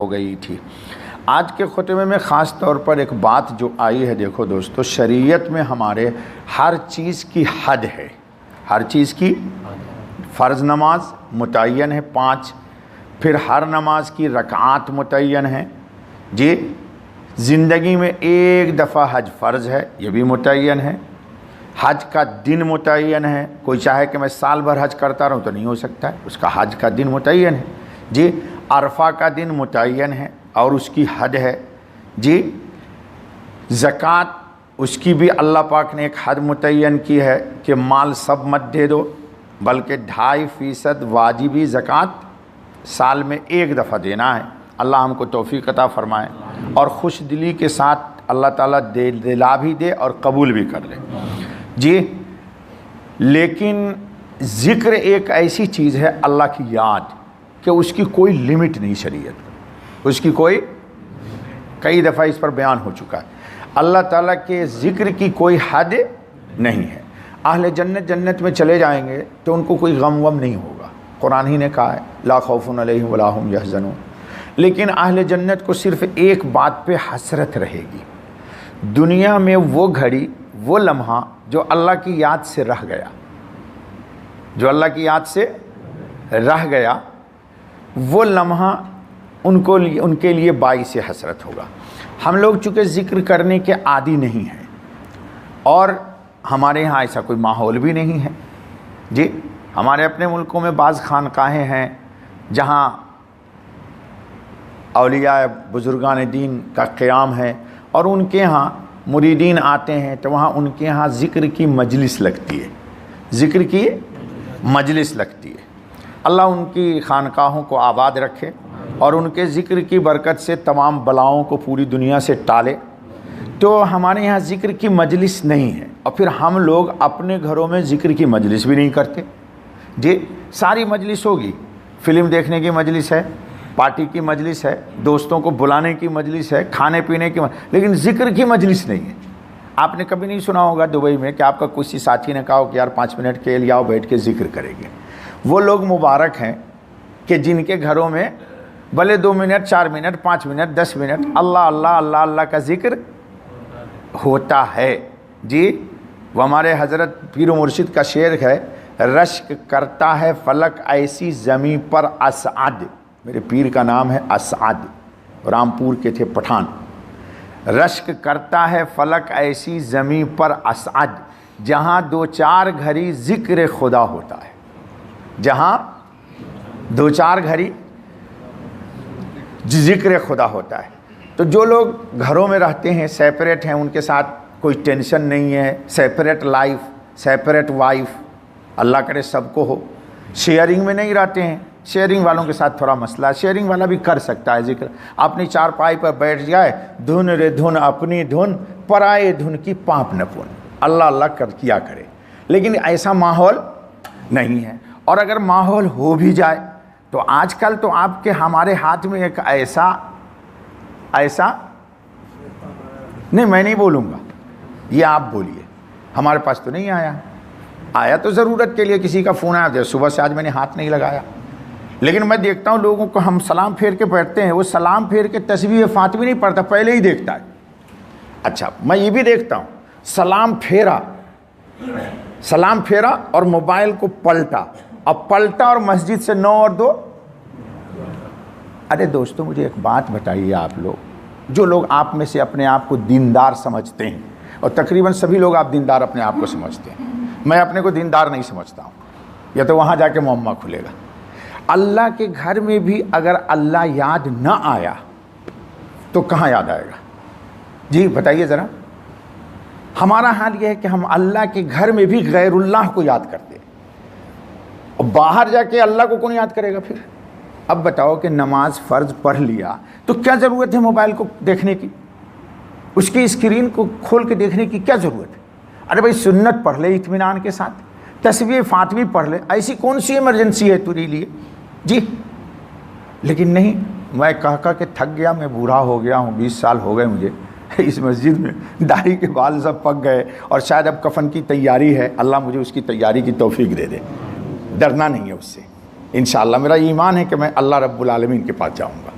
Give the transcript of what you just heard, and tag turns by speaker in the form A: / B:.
A: ہو گئی تھی۔ آج کے خطبے میں خاص طور پر ایک بات جو آئی ہے، دیکھو دوستو، شریعت میں ہمارے ہر چیز کی حد ہے، ہر چیز کی۔ فرض نماز متعین ہے 5، پھر ہر نماز کی رکعات متعین ہیں جی۔ زندگی میں ایک دفعہ حج فرض ہے، یہ بھی متعین ہے۔ حج کا دن متعین ہے، کوئی چاہے کہ میں سال بھر حج کرتا رہوں تو نہیں ہو سکتا ہے، اس کا حج کا دن متعین ہے جی۔ عرفہ کا دن متعین ہے اور اس کی حد ہے جی۔ زکوٰۃ اس کی بھی اللہ پاک نے ایک حد متعین کی ہے کہ مال سب مت دے دو، بلکہ 2.5% واجبی زکوٰۃ سال میں ایک دفعہ دینا ہے۔ اللہ ہم کو توفیق عطا فرمائے اور خوش دلی کے ساتھ اللہ تعالیٰ دلا بھی دے اور قبول بھی کر لے جی۔ لیکن ذکر ایک ایسی چیز ہے اللہ کی یاد کہ اس کی کوئی لمٹ نہیں شریعت میں، اس کی کوئی، کئی دفعہ اس پر بیان ہو چکا ہے، اللہ تعالیٰ کے ذکر کی کوئی حد نہیں ہے۔ اہل جنت جنت میں چلے جائیں گے تو ان کو کوئی غم وم نہیں ہوگا، قرآن ہی نے کہا ہے لا خوف علیہم ولا هم یحزنون۔ لیکن اہل جنت کو صرف ایک بات پہ حسرت رہے گی، دنیا میں وہ گھڑی، وہ لمحہ جو اللہ کی یاد سے رہ گیا، جو اللہ کی یاد سے رہ گیا، وہ لمحہ ان کے لیے باعث حسرت ہوگا۔ ہم لوگ چونکہ ذکر کرنے کے عادی نہیں ہیں اور ہمارے ہاں ایسا کوئی ماحول بھی نہیں ہے جی۔ ہمارے اپنے ملکوں میں بعض خانقاہیں ہیں جہاں اولیاء بزرگان دین کا قیام ہے اور ان کے ہاں مریدین آتے ہیں تو وہاں ان کے ہاں ذکر کی مجلس لگتی ہے، ذکر کی مجلس لگتی ہے۔ اللہ ان کی خانقاہوں کو آباد رکھے اور ان کے ذکر کی برکت سے تمام بلاؤں کو پوری دنیا سے ٹالے۔ تو ہمارے یہاں ذکر کی مجلس نہیں ہے اور پھر ہم لوگ اپنے گھروں میں ذکر کی مجلس بھی نہیں کرتے جی۔ ساری مجلس ہوگی، فلم دیکھنے کی مجلس ہے، پارٹی کی مجلس ہے، دوستوں کو بلانے کی مجلس ہے، کھانے پینے کی لیکن ذکر کی مجلس نہیں ہے۔ آپ نے کبھی نہیں سنا ہوگا دبئی میں کہ آپ کا کسی ساتھی نے کہا ہو کہ یار 5 منٹ کے لیے آؤ بیٹھ کے ذکر کریں گے۔ وہ لوگ مبارک ہیں کہ جن کے گھروں میں بھلے 2 منٹ 4 منٹ 5 منٹ 10 منٹ اللہ اللہ اللہ اللہ کا ذکر ہوتا ہے جی۔ وہ ہمارے حضرت پیر و مرشد کا شعر ہے، رشک کرتا ہے فلک ایسی زمین پر اسعد، میرے پیر کا نام ہے اسعد، رامپور کے تھے پٹھان۔ رشک کرتا ہے فلک ایسی زمین پر اسعد، جہاں 2-4 گھڑی ذکر خدا ہوتا ہے، جہاں 2-4 گھڑی ذکر خدا ہوتا ہے۔ تو جو لوگ گھروں میں رہتے ہیں، سیپریٹ ہیں، ان کے ساتھ کوئی ٹینشن نہیں ہے، سیپریٹ لائف، سیپریٹ وائف، اللہ کرے سب کو ہو، شیئرنگ میں نہیں رہتے ہیں، شیئرنگ والوں کے ساتھ تھوڑا مسئلہ، شیئرنگ والا بھی کر سکتا ہے ذکر، اپنی چارپائی پر بیٹھ جائے، دھن رے دھن اپنی دھن پرائے دھن کی پاپ نہ پن، اللہ اللہ کر کیا کرے۔ لیکن ایسا ماحول نہیں ہے، اور اگر ماحول ہو بھی جائے تو آج کل تو آپ کے ہمارے ہاتھ میں ایک ایسا نہیں، میں نہیں بولوں گا، یہ آپ بولیے، ہمارے پاس تو نہیں آیا تو ضرورت کے لیے کسی کا فون آیا، صبح سے آج میں نے ہاتھ نہیں لگایا، لیکن میں دیکھتا ہوں لوگوں کو، ہم سلام پھیر کے بیٹھتے ہیں، وہ سلام پھیر کے تسبیح فاتحہ نہیں پڑھتا، پہلے ہی دیکھتا ہے۔ اچھا، میں یہ بھی دیکھتا ہوں سلام پھیرا اور موبائل کو پلٹا اور مسجد سے 9 اور 2۔ ارے دوستو، مجھے ایک بات بتائیے، آپ لوگ جو لوگ آپ میں سے اپنے آپ کو دیندار سمجھتے ہیں، اور تقریباً سبھی لوگ آپ دیندار اپنے آپ کو سمجھتے ہیں، میں اپنے کو دیندار نہیں سمجھتا ہوں، یا تو وہاں جا کے معمہ کھلے گا۔ اللہ کے گھر میں بھی اگر اللہ یاد نہ آیا تو کہاں یاد آئے گا جی؟ بتائیے ذرا۔ ہمارا حال یہ ہے کہ ہم اللہ کے گھر میں بھی غیر اللہ کو یاد کرتے ہیں، اور باہر جا کے اللہ کو کون یاد کرے گا پھر؟ اب بتاؤ کہ نماز فرض پڑھ لیا تو کیا ضرورت ہے موبائل کو دیکھنے کی، اس کی اسکرین کو کھول کے دیکھنے کی کیا ضرورت ہے؟ ارے بھائی سنت پڑھ لے اطمینان کے ساتھ، تسبیح فاتحہ پڑھ لے، ایسی کون سی ایمرجنسی ہے تیرے لیے جی؟ لیکن نہیں، میں کہا کہ تھک گیا، میں بوڑھا ہو گیا ہوں، 20 سال ہو گئے مجھے اس مسجد میں، داڑھی کے بال سب پک گئے اور شاید اب کفن کی تیاری ہے، اللہ مجھے اس کی تیاری کی توفیق دے دے۔ ڈرنا نہیں ہے اس سے، انشاءاللہ میرا ایمان ہے کہ میں اللہ رب العالمین کے پاس جاؤں گا۔